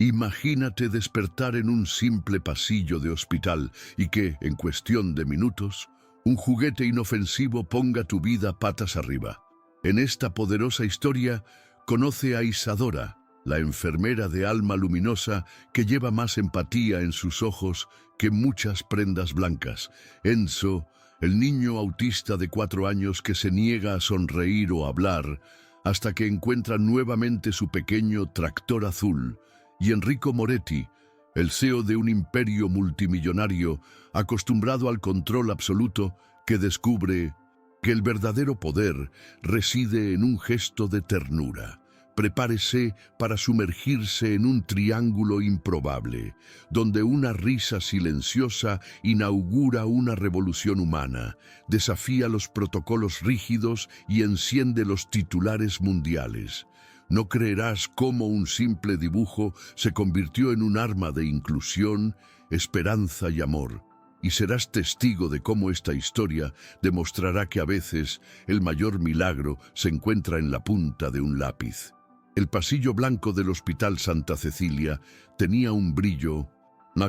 Imagínate despertar en un simple pasillo de hospital y que, en cuestión de minutos, un juguete inofensivo ponga tu vida patas arriba. En esta poderosa historia, conoce a Isadora, la enfermera de alma luminosa que lleva más empatía en sus ojos que muchas prendas blancas. Enzo, el niño autista de 4 años que se niega a sonreír o hablar hasta que encuentra nuevamente su pequeño tractor azul. Y Enrico Moretti, el CEO de un imperio multimillonario acostumbrado al control absoluto, que descubre que el verdadero poder reside en un gesto de ternura. Prepárese para sumergirse en un triángulo improbable, donde una risa silenciosa inaugura una revolución humana, desafía los protocolos rígidos y enciende los titulares mundiales. No creerás cómo un simple dibujo se convirtió en un arma de inclusión, esperanza y amor. Y serás testigo de cómo esta historia demostrará que a veces el mayor milagro se encuentra en la punta de un lápiz. El pasillo blanco del Hospital Santa Cecilia tenía un brillo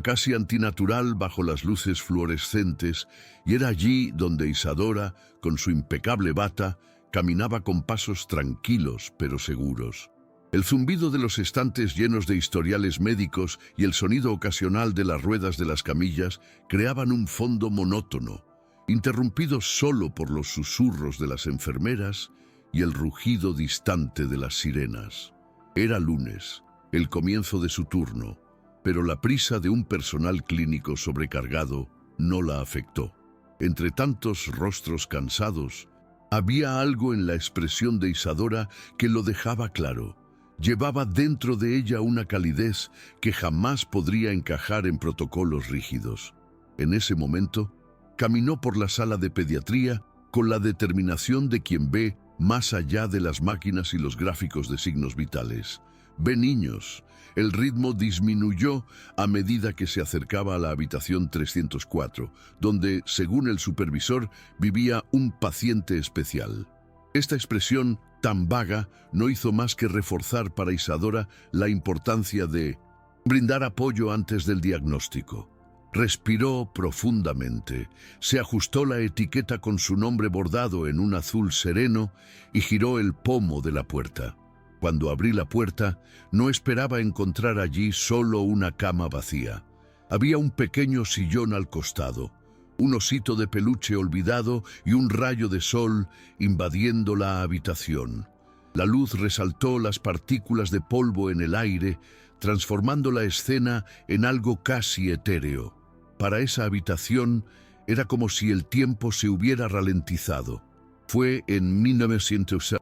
casi antinatural bajo las luces fluorescentes, y era allí donde Isadora, con su impecable bata, caminaba con pasos tranquilos pero seguros. El zumbido de los estantes llenos de historiales médicos y el sonido ocasional de las ruedas de las camillas creaban un fondo monótono, interrumpido solo por los susurros de las enfermeras y el rugido distante de las sirenas. Era lunes, el comienzo de su turno, pero la prisa de un personal clínico sobrecargado no la afectó. Entre tantos rostros cansados, había algo en la expresión de Isadora que lo dejaba claro. Llevaba dentro de ella una calidez que jamás podría encajar en protocolos rígidos. En ese momento, caminó por la sala de pediatría con la determinación de quien ve más allá de las máquinas y los gráficos de signos vitales. Ve niños. El ritmo disminuyó a medida que se acercaba a la habitación 304, donde, según el supervisor, vivía un paciente especial. Esta expresión tan vaga no hizo más que reforzar para Isadora la importancia de brindar apoyo antes del diagnóstico. Respiró profundamente, se ajustó la etiqueta con su nombre bordado en un azul sereno y giró el pomo de la puerta. Cuando abrí la puerta, no esperaba encontrar allí solo una cama vacía. Había un pequeño sillón al costado, un osito de peluche olvidado y un rayo de sol invadiendo la habitación. La luz resaltó las partículas de polvo en el aire, transformando la escena en algo casi etéreo. Para esa habitación era como si el tiempo se hubiera ralentizado. Fue en 1900.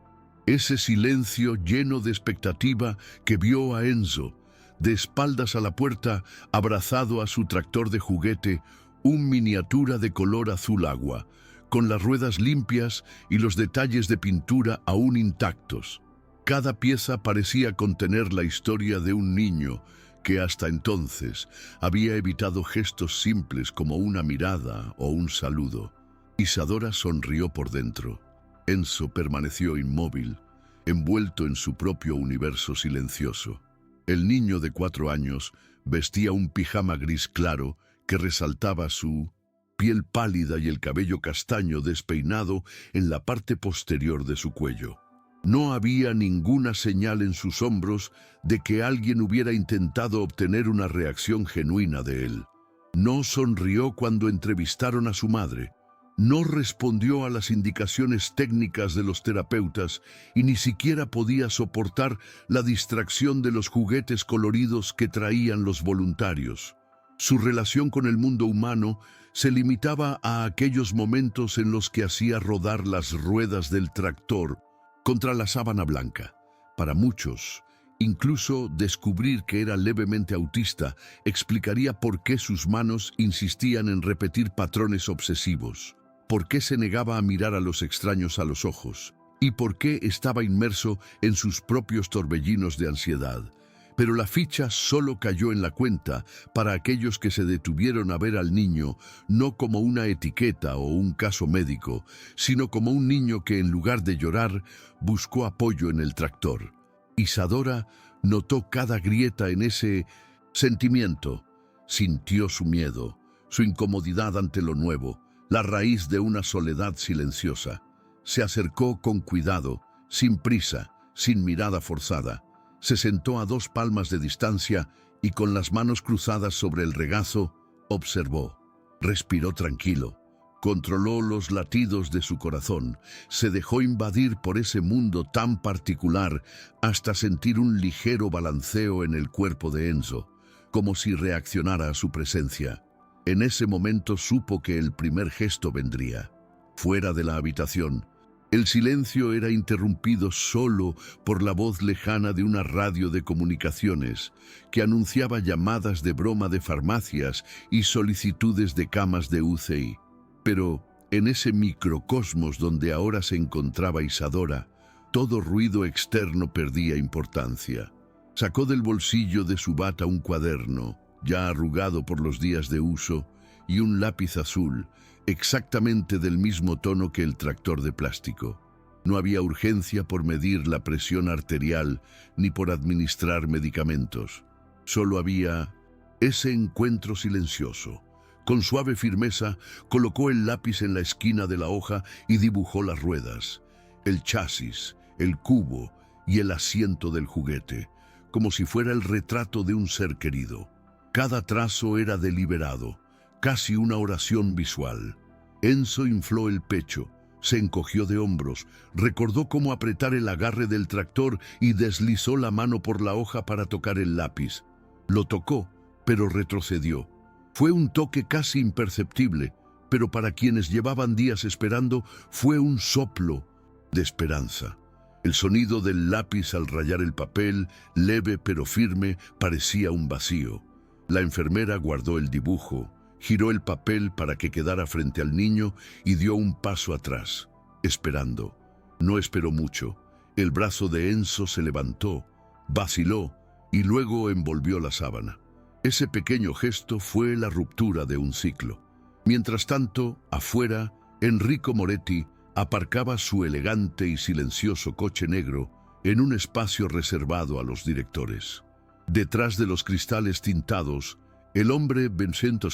Ese silencio lleno de expectativa que vio a Enzo, de espaldas a la puerta, abrazado a su tractor de juguete, un miniatura de color azul agua, con las ruedas limpias y los detalles de pintura aún intactos. Cada pieza parecía contener la historia de un niño que hasta entonces había evitado gestos simples como una mirada o un saludo. Isadora sonrió por dentro. Enzo permaneció inmóvil, envuelto en su propio universo silencioso. El niño de 4 años vestía un pijama gris claro que resaltaba su piel pálida y el cabello castaño despeinado en la parte posterior de su cuello. No había ninguna señal en sus hombros de que alguien hubiera intentado obtener una reacción genuina de él. No sonrió cuando entrevistaron a su madre. No respondió a las indicaciones técnicas de los terapeutas y ni siquiera podía soportar la distracción de los juguetes coloridos que traían los voluntarios. Su relación con el mundo humano se limitaba a aquellos momentos en los que hacía rodar las ruedas del tractor contra la sábana blanca. Para muchos, incluso descubrir que era levemente autista explicaría por qué sus manos insistían en repetir patrones obsesivos, por qué se negaba a mirar a los extraños a los ojos y por qué estaba inmerso en sus propios torbellinos de ansiedad. Pero la ficha solo cayó en la cuenta para aquellos que se detuvieron a ver al niño no como una etiqueta o un caso médico, sino como un niño que en lugar de llorar buscó apoyo en el tractor. Isadora Notó cada grieta en ese sentimiento. Sintió su miedo, su incomodidad ante lo nuevo, la raíz de una soledad silenciosa. Se acercó con cuidado, sin prisa, sin mirada forzada. Se sentó a 2 palmas de distancia y con las manos cruzadas sobre el regazo, observó. Respiró tranquilo. Controló los latidos de su corazón, se dejó invadir por ese mundo tan particular hasta sentir un ligero balanceo en el cuerpo de Enzo, como si reaccionara a su presencia. En ese momento supo que el primer gesto vendría. Fuera de la habitación, el silencio era interrumpido solo por la voz lejana de una radio de comunicaciones que anunciaba llamadas de broma de farmacias y solicitudes de camas de UCI. Pero en ese microcosmos donde ahora se encontraba Isadora, todo ruido externo perdía importancia. Sacó del bolsillo de su bata un cuaderno, ya arrugado por los días de uso, y un lápiz azul, exactamente del mismo tono que el tractor de plástico. No había urgencia por medir la presión arterial ni por administrar medicamentos. Solo había ese encuentro silencioso. Con suave firmeza, colocó el lápiz en la esquina de la hoja y dibujó las ruedas, el chasis, el cubo y el asiento del juguete, como si fuera el retrato de un ser querido. Cada trazo era deliberado, casi una oración visual. Enzo infló el pecho, se encogió de hombros, recordó cómo apretar el agarre del tractor y deslizó la mano por la hoja para tocar el lápiz. Lo tocó, pero retrocedió. Fue un toque casi imperceptible, pero para quienes llevaban días esperando, fue un soplo de esperanza. El sonido del lápiz al rayar el papel, leve pero firme, parecía un vacío. La enfermera guardó el dibujo, giró el papel para que quedara frente al niño y dio un paso atrás, esperando. No esperó mucho. El brazo de Enzo se levantó, vaciló y luego envolvió la sábana. Ese pequeño gesto fue la ruptura de un ciclo. Mientras tanto, afuera, Enrico Moretti aparcaba su elegante y silencioso coche negro en un espacio reservado a los directores. Detrás de los cristales tintados, el hombre Vincenzo,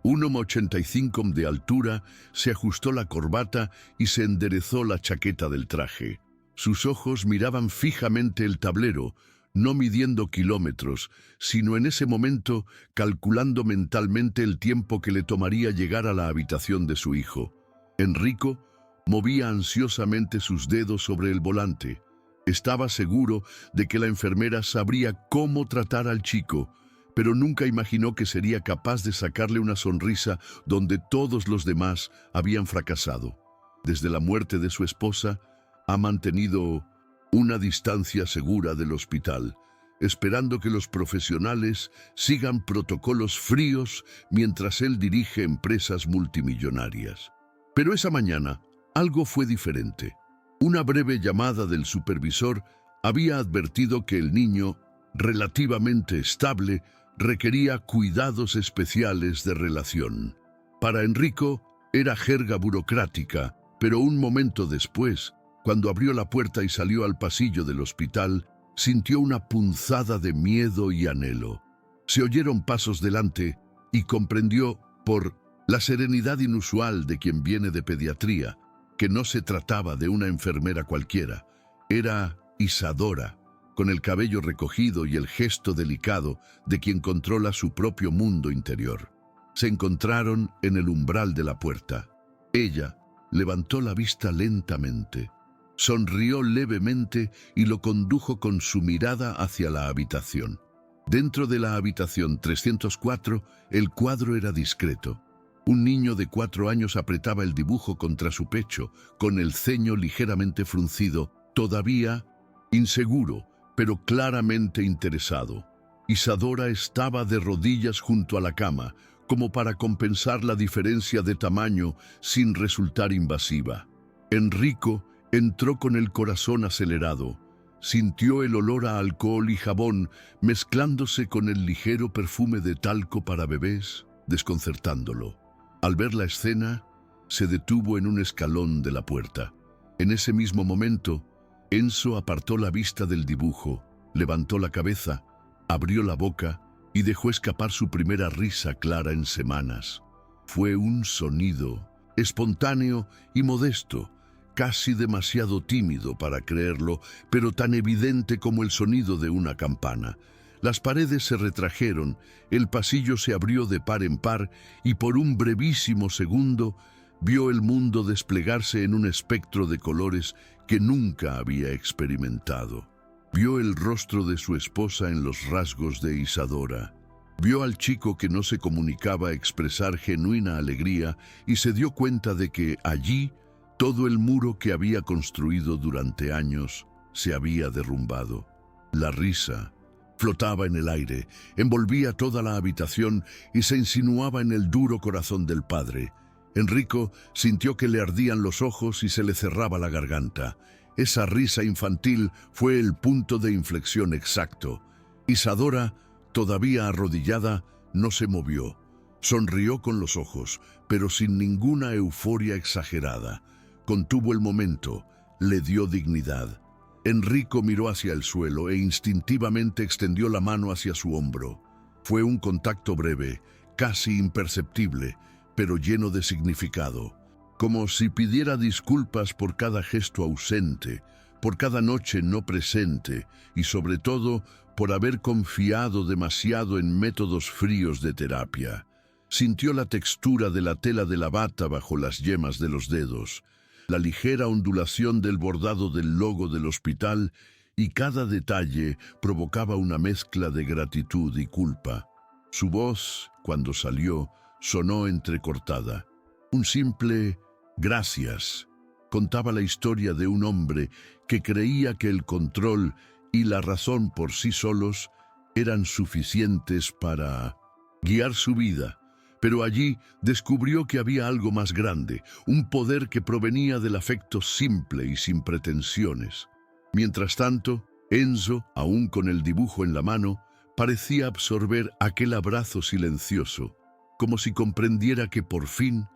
1,85 de altura, se ajustó la corbata y se enderezó la chaqueta del traje. Sus ojos miraban fijamente el tablero, no midiendo kilómetros, sino en ese momento calculando mentalmente el tiempo que le tomaría llegar a la habitación de su hijo. Enrico movía ansiosamente sus dedos sobre el volante. Estaba seguro de que la enfermera sabría cómo tratar al chico, pero nunca imaginó que sería capaz de sacarle una sonrisa donde todos los demás habían fracasado. Desde la muerte de su esposa, ha mantenido una distancia segura del hospital, esperando que los profesionales sigan protocolos fríos mientras él dirige empresas multimillonarias. Pero esa mañana, algo fue diferente. Una breve llamada del supervisor había advertido que el niño, relativamente estable, requería cuidados especiales de relación. Para Enrico era jerga burocrática, pero un momento después, cuando abrió la puerta y salió al pasillo del hospital, sintió una punzada de miedo y anhelo. Se oyeron pasos delante y comprendió, por la serenidad inusual de quien viene de pediatría, que no se trataba de una enfermera cualquiera. Era Isadora, con el cabello recogido y el gesto delicado de quien controla su propio mundo interior. Se encontraron en el umbral de la puerta. Ella levantó la vista lentamente, sonrió levemente y lo condujo con su mirada hacia la habitación. Dentro de la habitación 304, el cuadro era discreto. Un niño de 4 años apretaba el dibujo contra su pecho, con el ceño ligeramente fruncido, todavía inseguro, pero claramente interesado. Isadora estaba de rodillas junto a la cama, como para compensar la diferencia de tamaño sin resultar invasiva. Enrico entró con el corazón acelerado. Sintió el olor a alcohol y jabón mezclándose con el ligero perfume de talco para bebés, desconcertándolo. Al ver la escena, se detuvo en un escalón de la puerta. En ese mismo momento, Enzo apartó la vista del dibujo Levantó la cabeza, abrió la boca y dejó escapar su primera risa clara en semanas. Fue un sonido espontáneo y modesto, casi demasiado tímido para creerlo, pero tan evidente como el sonido de una campana. Las paredes se retrajeron, el pasillo se abrió de par en par y por un brevísimo segundo vio el mundo desplegarse en un espectro de colores que nunca había experimentado. Vio el rostro de su esposa en los rasgos de Isadora. Vio al chico que no se comunicaba expresar genuina alegría y se dio cuenta de que allí todo el muro que había construido durante años se había derrumbado. La risa flotaba en el aire, envolvía toda la habitación y se insinuaba en el duro corazón del padre. Enrico sintió que le ardían los ojos y se le cerraba la garganta. Esa risa infantil fue el punto de inflexión exacto. Isadora, todavía arrodillada, no se movió. Sonrió con los ojos, pero sin ninguna euforia exagerada. Contuvo el momento, le dio dignidad. Enrico miró hacia el suelo e instintivamente extendió la mano hacia su hombro. Fue un contacto breve, casi imperceptible, pero lleno de significado. Como si pidiera disculpas por cada gesto ausente, por cada noche no presente y sobre todo por haber confiado demasiado en métodos fríos de terapia. Sintió la textura de la tela de la bata bajo las yemas de los dedos, la ligera ondulación del bordado del logo del hospital y cada detalle provocaba una mezcla de gratitud y culpa. Su voz, cuando salió, sonó entrecortada. Un simple «gracias» contaba la historia de un hombre que creía que el control y la razón por sí solos eran suficientes para guiar su vida. Pero allí descubrió que había algo más grande, un poder que provenía del afecto simple y sin pretensiones. Mientras tanto, Enzo, aún con el dibujo en la mano, parecía absorber aquel abrazo silencioso, como si comprendiera que por fin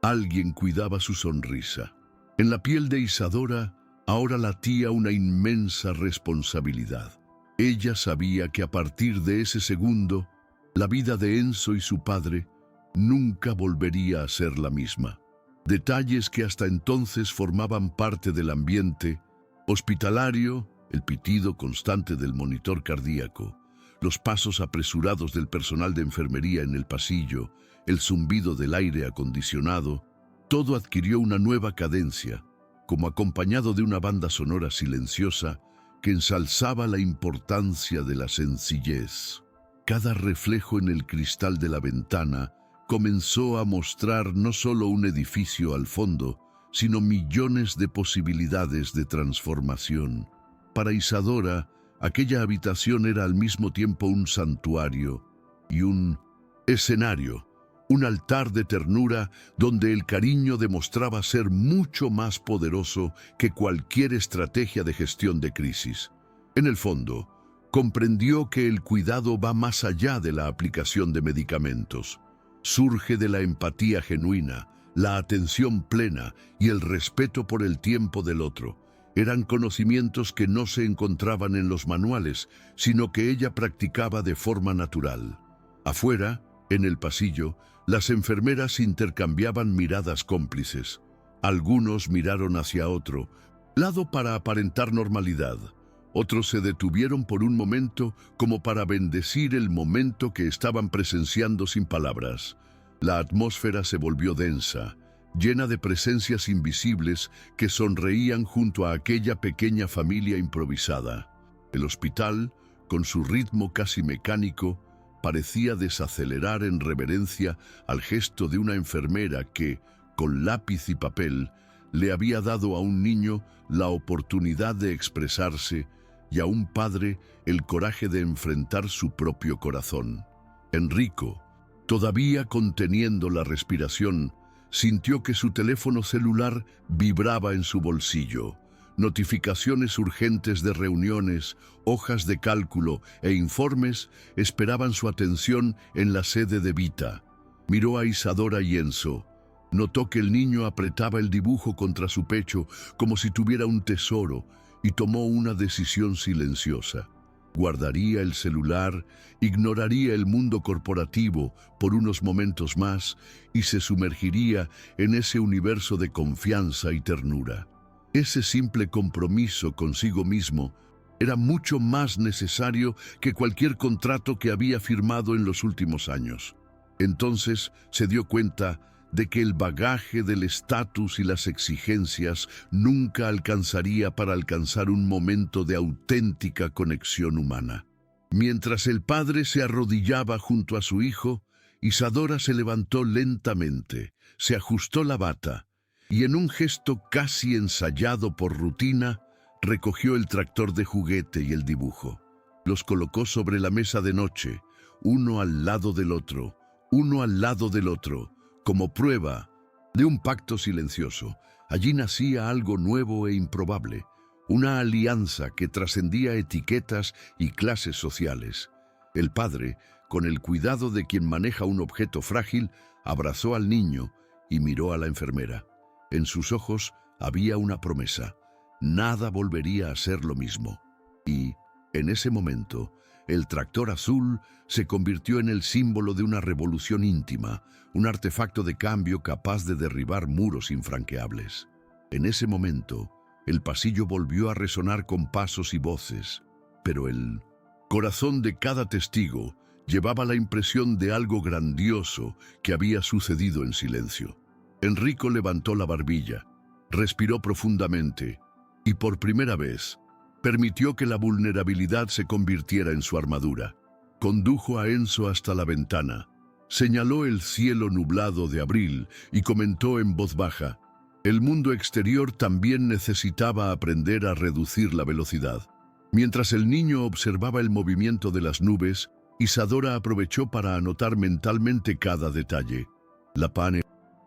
alguien cuidaba su sonrisa. En la piel de Isadora ahora latía una inmensa responsabilidad. Ella sabía que a partir de ese segundo, la vida de Enzo y su padre nunca volvería a ser la misma. Detalles que hasta entonces formaban parte del ambiente hospitalario, el pitido constante del monitor cardíaco, los pasos apresurados del personal de enfermería en el pasillo, el zumbido del aire acondicionado, todo adquirió una nueva cadencia, como acompañado de una banda sonora silenciosa que ensalzaba la importancia de la sencillez. Cada reflejo en el cristal de la ventana comenzó a mostrar no solo un edificio al fondo, sino millones de posibilidades de transformación. Para Isadora, aquella habitación era al mismo tiempo un santuario y un escenario, un altar de ternura donde el cariño demostraba ser mucho más poderoso que cualquier estrategia de gestión de crisis. En el fondo, comprendió que el cuidado va más allá de la aplicación de medicamentos. Surge de la empatía genuina, la atención plena y el respeto por el tiempo del otro. Eran conocimientos que no se encontraban en los manuales, sino que ella practicaba de forma natural. Afuera, en el pasillo, las enfermeras intercambiaban miradas cómplices. Algunos miraron hacia otro lado para aparentar normalidad. Otros se detuvieron por un momento como para bendecir el momento que estaban presenciando sin palabras. La atmósfera se volvió densa, llena de presencias invisibles que sonreían junto a aquella pequeña familia improvisada. El hospital, con su ritmo casi mecánico, parecía desacelerar en reverencia al gesto de una enfermera que, con lápiz y papel, le había dado a un niño la oportunidad de expresarse y a un padre el coraje de enfrentar su propio corazón. Enrico, todavía conteniendo la respiración, sintió que su teléfono celular vibraba en su bolsillo. Notificaciones urgentes de reuniones, hojas de cálculo e informes esperaban su atención en la sede de Vita. Miró a Isadora y Enzo. Notó que el niño apretaba el dibujo contra su pecho como si tuviera un tesoro y tomó una decisión silenciosa. Guardaría el celular, ignoraría el mundo corporativo por unos momentos más y se sumergiría en ese universo de confianza y ternura. Ese simple compromiso consigo mismo era mucho más necesario que cualquier contrato que había firmado en los últimos años. Entonces se dio cuenta de que el bagaje del estatus y las exigencias nunca alcanzaría para alcanzar un momento de auténtica conexión humana. Mientras el padre se arrodillaba junto a su hijo, Isadora se levantó lentamente, se ajustó la bata y en un gesto casi ensayado por rutina, recogió el tractor de juguete y el dibujo. Los colocó sobre la mesa de noche, uno al lado del otro, como prueba de un pacto silencioso. Allí nacía algo nuevo e improbable, una alianza que trascendía etiquetas y clases sociales. El padre, con el cuidado de quien maneja un objeto frágil, abrazó al niño y miró a la enfermera. En sus ojos había una promesa: nada volvería a ser lo mismo. Y, en ese momento, el tractor azul se convirtió en el símbolo de una revolución íntima, un artefacto de cambio capaz de derribar muros infranqueables. En ese momento, el pasillo volvió a resonar con pasos y voces, pero el corazón de cada testigo llevaba la impresión de algo grandioso que había sucedido en silencio. Enrico levantó la barbilla, respiró profundamente y por primera vez permitió que la vulnerabilidad se convirtiera en su armadura. Condujo a Enzo hasta la ventana, señaló el cielo nublado de abril y comentó en voz baja: el mundo exterior también necesitaba aprender a reducir la velocidad. Mientras el niño observaba el movimiento de las nubes, Isadora aprovechó para anotar mentalmente cada detalle. La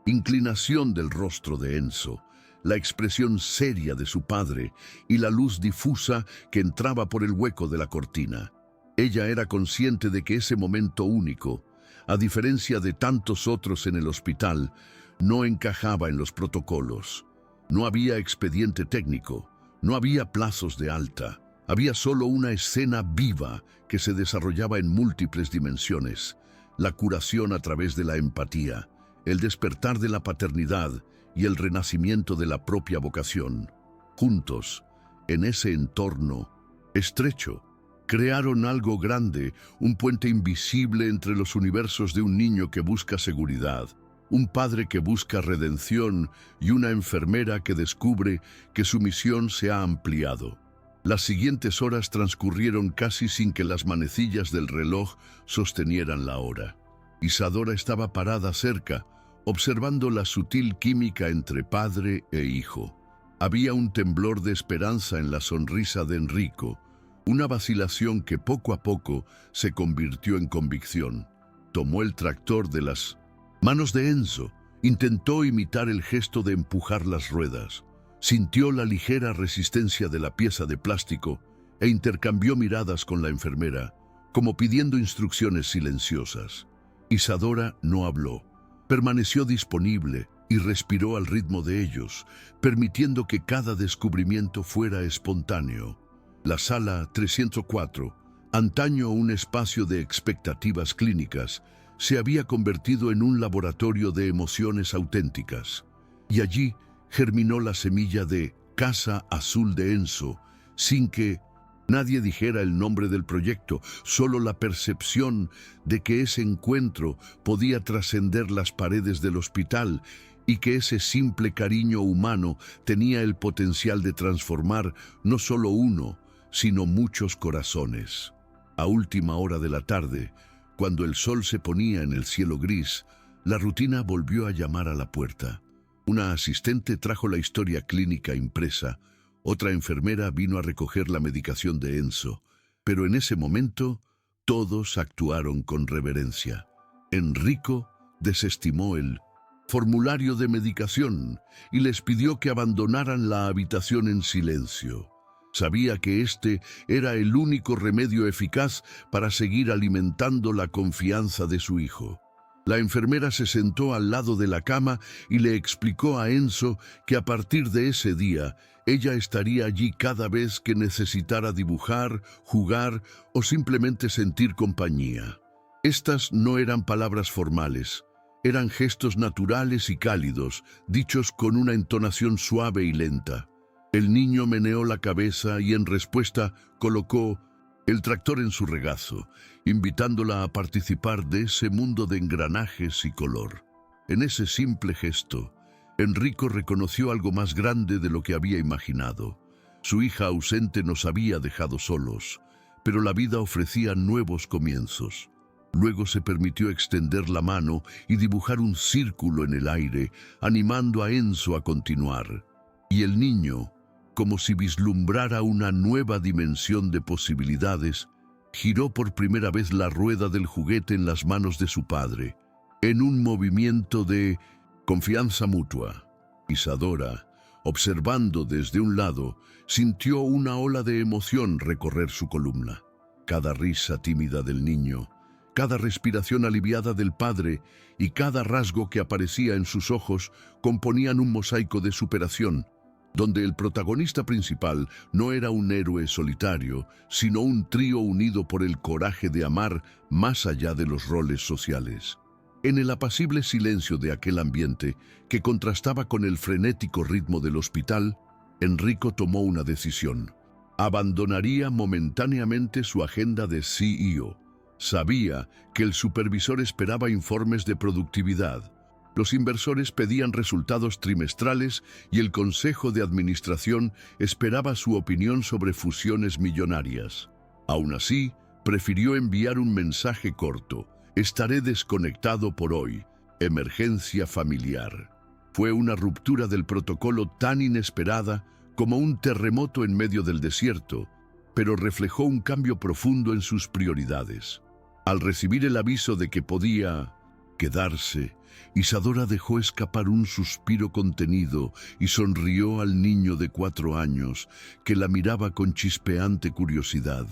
inclinación del rostro de Enzo, la expresión seria de su padre y la luz difusa que entraba por el hueco de la cortina. Ella era consciente de que ese momento único, a diferencia de tantos otros en el hospital, no encajaba en los protocolos. No había expediente técnico, no había plazos de alta, había solo una escena viva que se desarrollaba en múltiples dimensiones: la curación a través de la empatía, el despertar de la paternidad y el renacimiento de la propia vocación. Juntos, en ese entorno estrecho, crearon algo grande, un puente invisible entre los universos de un niño que busca seguridad, un padre que busca redención y una enfermera que descubre que su misión se ha ampliado. Las siguientes horas transcurrieron casi sin que las manecillas del reloj sostenieran la hora. Isadora estaba parada cerca, observando la sutil química entre padre e hijo. Había un temblor de esperanza en la sonrisa de Enrico, una vacilación que poco a poco se convirtió en convicción. Tomó el tractor de las manos de Enzo, intentó imitar el gesto de empujar las ruedas, sintió la ligera resistencia de la pieza de plástico e intercambió miradas con la enfermera, como pidiendo instrucciones silenciosas. Isadora no habló. Permaneció disponible y respiró al ritmo de ellos, permitiendo que cada descubrimiento fuera espontáneo. La sala 304, antaño un espacio de expectativas clínicas, se había convertido en un laboratorio de emociones auténticas. Y allí germinó la semilla de Casa Azul de Enzo, sin que nadie dijera el nombre del proyecto, solo la percepción de que ese encuentro podía trascender las paredes del hospital y que ese simple cariño humano tenía el potencial de transformar no solo uno, sino muchos corazones. A última hora de la tarde, cuando el sol se ponía en el cielo gris, la rutina volvió a llamar a la puerta. Una asistente trajo la historia clínica impresa. Otra enfermera vino a recoger la medicación de Enzo, pero en ese momento todos actuaron con reverencia. Enrico desestimó el formulario de medicación y les pidió que abandonaran la habitación en silencio. Sabía que este era el único remedio eficaz para seguir alimentando la confianza de su hijo. La enfermera se sentó al lado de la cama y le explicó a Enzo que a partir de ese día ella estaría allí cada vez que necesitara dibujar, jugar o simplemente sentir compañía. Estas no eran palabras formales, eran gestos naturales y cálidos, dichos con una entonación suave y lenta. El niño meneó la cabeza y en respuesta colocó el tractor en su regazo, invitándola a participar de ese mundo de engranajes y color. En ese simple gesto, Enrico reconoció algo más grande de lo que había imaginado. Su hija ausente nos había dejado solos, pero la vida ofrecía nuevos comienzos. Luego se permitió extender la mano y dibujar un círculo en el aire, animando a Enzo a continuar. Y el niño, como si vislumbrara una nueva dimensión de posibilidades, giró por primera vez la rueda del juguete en las manos de su padre, en un movimiento de confianza mutua. Isadora, observando desde un lado, sintió una ola de emoción recorrer su columna. Cada risa tímida del niño, cada respiración aliviada del padre y cada rasgo que aparecía en sus ojos componían un mosaico de superación, donde el protagonista principal no era un héroe solitario, sino un trío unido por el coraje de amar más allá de los roles sociales. En el apacible silencio de aquel ambiente, que contrastaba con el frenético ritmo del hospital, Enrico tomó una decisión. Abandonaría momentáneamente su agenda de CEO. Sabía que el supervisor esperaba informes de productividad. Los inversores pedían resultados trimestrales y el Consejo de Administración esperaba su opinión sobre fusiones millonarias. Aún así, prefirió enviar un mensaje corto: estaré desconectado por hoy. Emergencia familiar. Fue una ruptura del protocolo tan inesperada como un terremoto en medio del desierto, pero reflejó un cambio profundo en sus prioridades. Al recibir el aviso de que podía quedarse, Isadora dejó escapar un suspiro contenido y sonrió al niño de 4 años, que la miraba con chispeante curiosidad.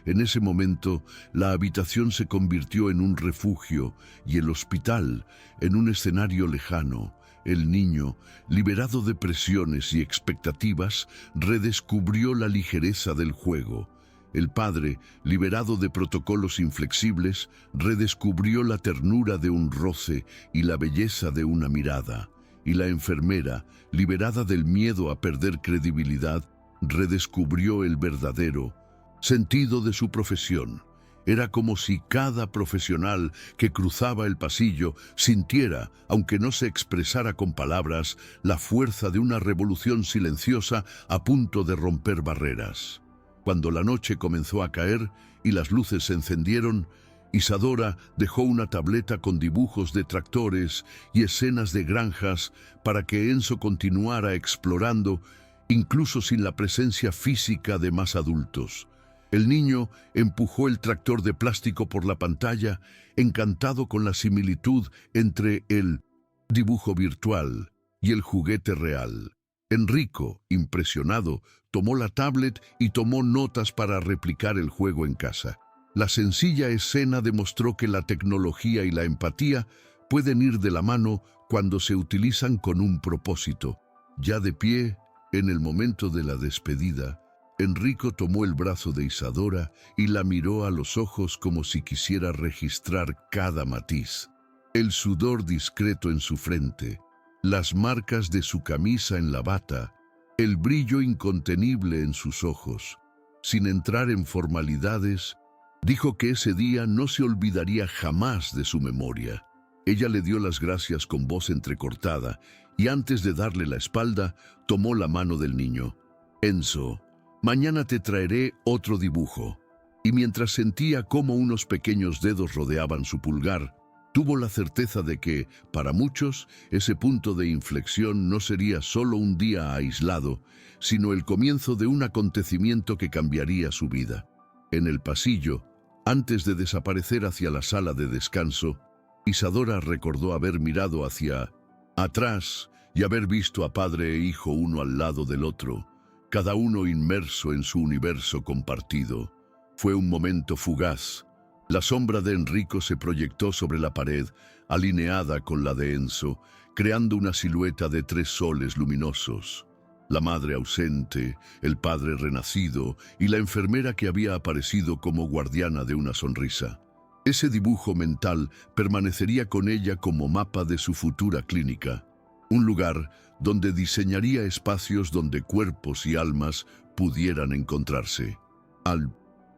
En ese momento, la habitación se convirtió en un refugio y el hospital en un escenario lejano. El niño, liberado de presiones y expectativas, redescubrió la ligereza del juego. El padre, liberado de protocolos inflexibles, redescubrió la ternura de un roce y la belleza de una mirada. Y la enfermera, liberada del miedo a perder credibilidad, redescubrió el verdadero sentido de su profesión. Era como si cada profesional que cruzaba el pasillo sintiera, aunque no se expresara con palabras, la fuerza de una revolución silenciosa a punto de romper barreras. Cuando la noche comenzó a caer y las luces se encendieron, Isadora dejó una tableta con dibujos de tractores y escenas de granjas para que Enzo continuara explorando, incluso sin la presencia física de más adultos. El niño empujó el tractor de plástico por la pantalla, encantado con la similitud entre el dibujo virtual y el juguete real. Enrico, impresionado, tomó la tablet y tomó notas para replicar el juego en casa. La sencilla escena demostró que la tecnología y la empatía pueden ir de la mano cuando se utilizan con un propósito. Ya de pie, en el momento de la despedida, Enrico tomó el brazo de Isadora y la miró a los ojos como si quisiera registrar cada matiz. El sudor discreto en su frente, las marcas de su camisa en la bata, el brillo incontenible en sus ojos. Sin entrar en formalidades, dijo que ese día no se olvidaría jamás de su memoria. Ella le dio las gracias con voz entrecortada y antes de darle la espalda, tomó la mano del niño. Enzo, mañana te traeré otro dibujo. Y mientras sentía cómo unos pequeños dedos rodeaban su pulgar, tuvo la certeza de que, para muchos, ese punto de inflexión no sería solo un día aislado, sino el comienzo de un acontecimiento que cambiaría su vida. En el pasillo, antes de desaparecer hacia la sala de descanso, Isadora recordó haber mirado hacia atrás y haber visto a padre e hijo uno al lado del otro, cada uno inmerso en su universo compartido. Fue un momento fugaz, La sombra de Enrico se proyectó sobre la pared, alineada con la de Enzo, creando una silueta de 3 soles luminosos. La madre ausente, el padre renacido y la enfermera que había aparecido como guardiana de una sonrisa. Ese dibujo mental permanecería con ella como mapa de su futura clínica, un lugar donde diseñaría espacios donde cuerpos y almas pudieran encontrarse. Al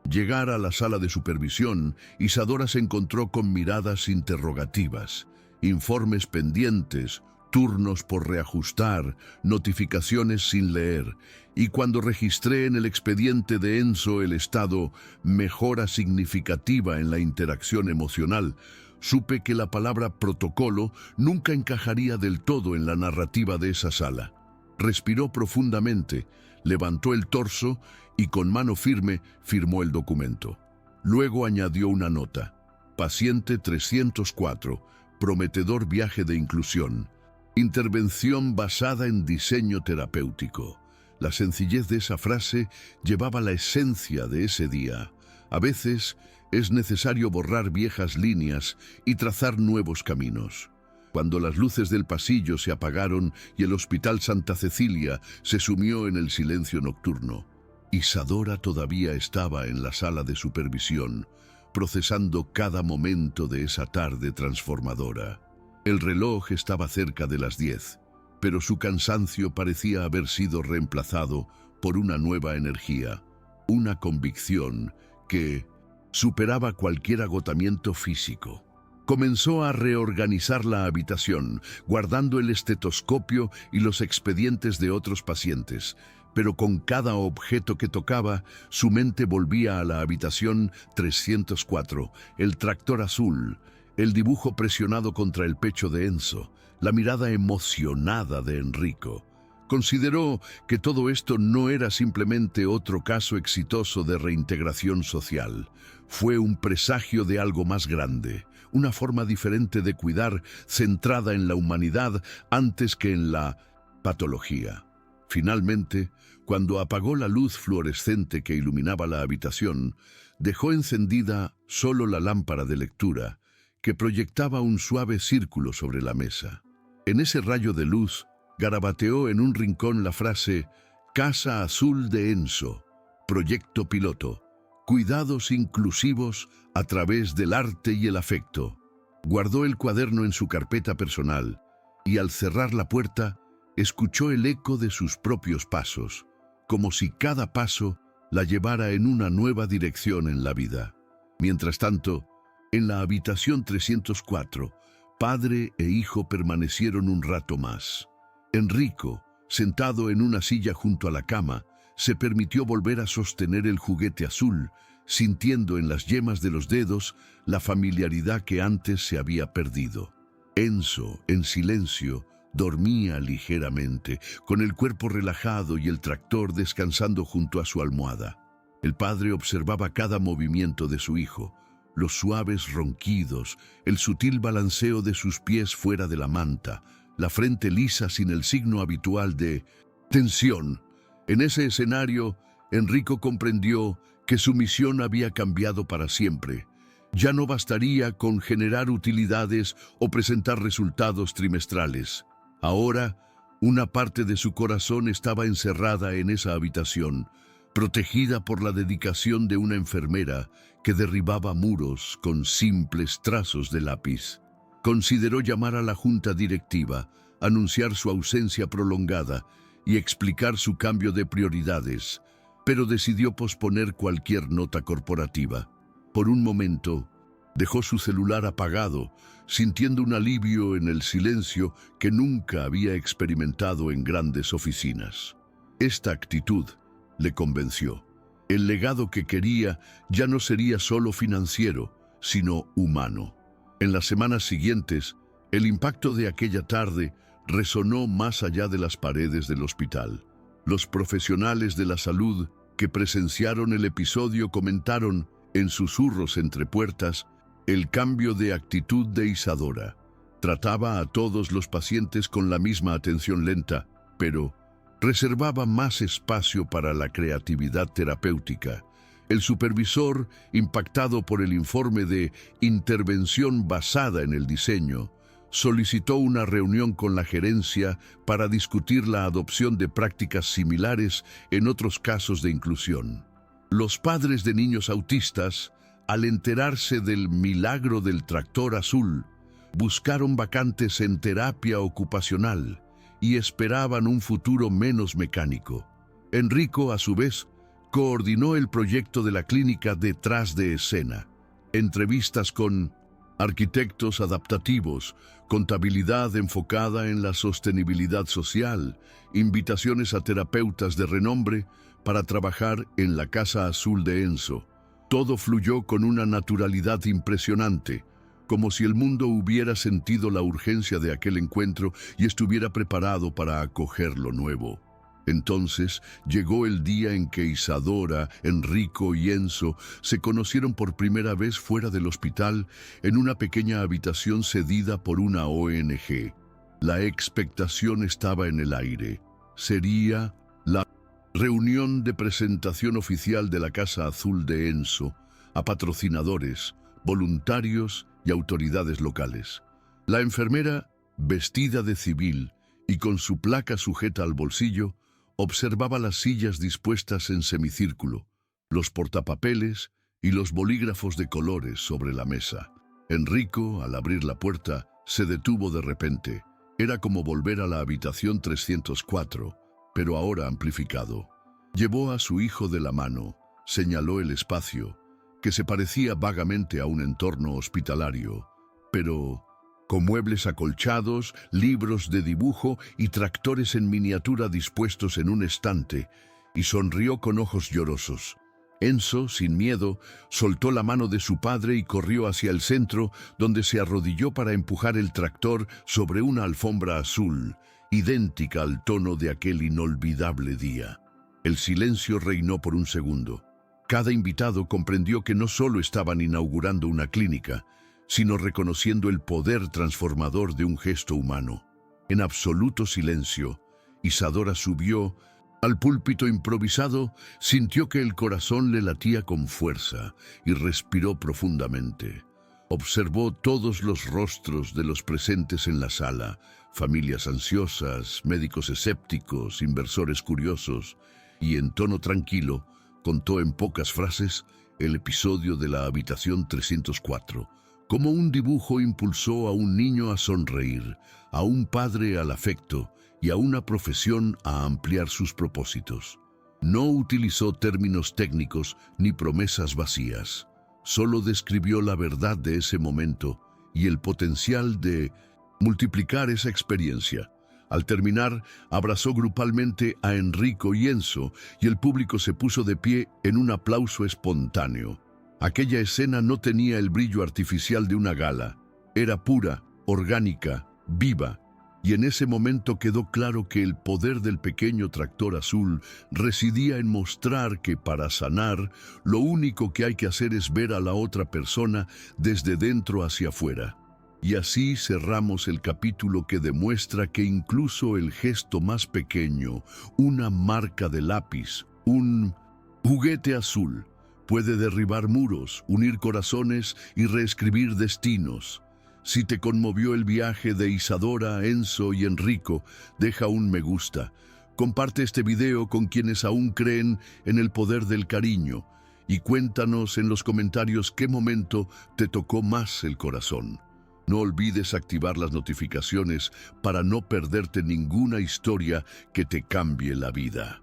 llegar a la sala de supervisión, Isadora se encontró con miradas interrogativas, informes pendientes, turnos por reajustar, notificaciones sin leer, y cuando registré en el expediente de Enzo el estado mejora significativa en la interacción emocional, supe que la palabra protocolo nunca encajaría del todo en la narrativa de esa sala. Respiró profundamente, levantó el torso y con mano firme firmó el documento. Luego añadió una nota: paciente 304, prometedor viaje de inclusión. Intervención basada en diseño terapéutico. La sencillez de esa frase llevaba la esencia de ese día. A veces es necesario borrar viejas líneas y trazar nuevos caminos. Cuando las luces del pasillo se apagaron y el Hospital Santa Cecilia se sumió en el silencio nocturno, Isadora todavía estaba en la sala de supervisión, procesando cada momento de esa tarde transformadora. El reloj estaba cerca de las 10, pero su cansancio parecía haber sido reemplazado por una nueva energía, una convicción que superaba cualquier agotamiento físico. Comenzó a reorganizar la habitación, guardando el estetoscopio y los expedientes de otros pacientes, pero con cada objeto que tocaba, su mente volvía a la habitación 304, el tractor azul, el dibujo presionado contra el pecho de Enzo, la mirada emocionada de Enrico. Consideró que todo esto no era simplemente otro caso exitoso de reintegración social. Fue un presagio de algo más grande, una forma diferente de cuidar centrada en la humanidad antes que en la patología. Finalmente, cuando apagó la luz fluorescente que iluminaba la habitación, dejó encendida solo la lámpara de lectura, que proyectaba un suave círculo sobre la mesa. En ese rayo de luz, garabateó en un rincón la frase «Casa Azul de Enzo, proyecto piloto, cuidados inclusivos a través del arte y el afecto». Guardó el cuaderno en su carpeta personal y al cerrar la puerta, escuchó el eco de sus propios pasos, como si cada paso la llevara en una nueva dirección en la vida. Mientras tanto, en la habitación 304, padre e hijo permanecieron un rato más. Enrico, sentado en una silla junto a la cama, se permitió volver a sostener el juguete azul, sintiendo en las yemas de los dedos la familiaridad que antes se había perdido. Enzo, en silencio, dormía ligeramente, con el cuerpo relajado y el tractor descansando junto a su almohada. El padre observaba cada movimiento de su hijo, los suaves ronquidos, el sutil balanceo de sus pies fuera de la manta, la frente lisa sin el signo habitual de tensión. En ese escenario, Enrico comprendió que su misión había cambiado para siempre. Ya no bastaría con generar utilidades o presentar resultados trimestrales. Ahora, una parte de su corazón estaba encerrada en esa habitación, protegida por la dedicación de una enfermera que derribaba muros con simples trazos de lápiz. Consideró llamar a la junta directiva, anunciar su ausencia prolongada y explicar su cambio de prioridades, pero decidió posponer cualquier nota corporativa. Por un momento, dejó su celular apagado, sintiendo un alivio en el silencio que nunca había experimentado en grandes oficinas. Esta actitud le convenció. El legado que quería ya no sería solo financiero, sino humano. En las semanas siguientes, el impacto de aquella tarde resonó más allá de las paredes del hospital. Los profesionales de la salud que presenciaron el episodio comentaron, en susurros entre puertas, el cambio de actitud de Isadora. Trataba a todos los pacientes con la misma atención lenta, pero reservaba más espacio para la creatividad terapéutica. El supervisor, impactado por el informe de intervención basada en el diseño, solicitó una reunión con la gerencia para discutir la adopción de prácticas similares en otros casos de inclusión. Los padres de niños autistas, al enterarse del milagro del tractor azul, buscaron vacantes en terapia ocupacional y esperaban un futuro menos mecánico. Enrico, a su vez, coordinó el proyecto de la clínica detrás de escena. Entrevistas con arquitectos adaptativos, contabilidad enfocada en la sostenibilidad social, invitaciones a terapeutas de renombre para trabajar en la Casa Azul de Enzo. Todo fluyó con una naturalidad impresionante, como si el mundo hubiera sentido la urgencia de aquel encuentro y estuviera preparado para acoger lo nuevo. Entonces llegó el día en que Isadora, Enrico y Enzo se conocieron por primera vez fuera del hospital en una pequeña habitación cedida por una ONG. La expectación estaba en el aire. Sería la reunión de presentación oficial de la Casa Azul de Enzo a patrocinadores, voluntarios y autoridades locales. La enfermera, vestida de civil y con su placa sujeta al bolsillo, observaba las sillas dispuestas en semicírculo, los portapapeles y los bolígrafos de colores sobre la mesa. Enrico, al abrir la puerta, se detuvo de repente. Era como volver a la habitación 304, pero ahora amplificado. Llevó a su hijo de la mano, señaló el espacio, que se parecía vagamente a un entorno hospitalario, pero con muebles acolchados, libros de dibujo y tractores en miniatura dispuestos en un estante, y sonrió con ojos llorosos. Enzo, sin miedo, soltó la mano de su padre y corrió hacia el centro, donde se arrodilló para empujar el tractor sobre una alfombra azul, idéntica al tono de aquel inolvidable día. El silencio reinó por un segundo. Cada invitado comprendió que no solo estaban inaugurando una clínica, sino reconociendo el poder transformador de un gesto humano. En absoluto silencio, Isadora subió al púlpito improvisado, sintió que el corazón le latía con fuerza y respiró profundamente. Observó todos los rostros de los presentes en la sala, familias ansiosas, médicos escépticos, inversores curiosos, y en tono tranquilo contó en pocas frases el episodio de la habitación 304. Como un dibujo impulsó a un niño a sonreír, a un padre al afecto y a una profesión a ampliar sus propósitos. No utilizó términos técnicos ni promesas vacías. Solo describió la verdad de ese momento y el potencial de multiplicar esa experiencia. Al terminar, abrazó grupalmente a Enrico y Enzo y el público se puso de pie en un aplauso espontáneo. Aquella escena no tenía el brillo artificial de una gala. Era pura, orgánica, viva, y en ese momento quedó claro que el poder del pequeño tractor azul residía en mostrar que para sanar, lo único que hay que hacer es ver a la otra persona desde dentro hacia afuera. Y así cerramos el capítulo que demuestra que incluso el gesto más pequeño, una marca de lápiz, un juguete azul, puede derribar muros, unir corazones y reescribir destinos. Si te conmovió el viaje de Isadora, Enzo y Enrico, deja un me gusta. Comparte este video con quienes aún creen en el poder del cariño y cuéntanos en los comentarios qué momento te tocó más el corazón. No olvides activar las notificaciones para no perderte ninguna historia que te cambie la vida.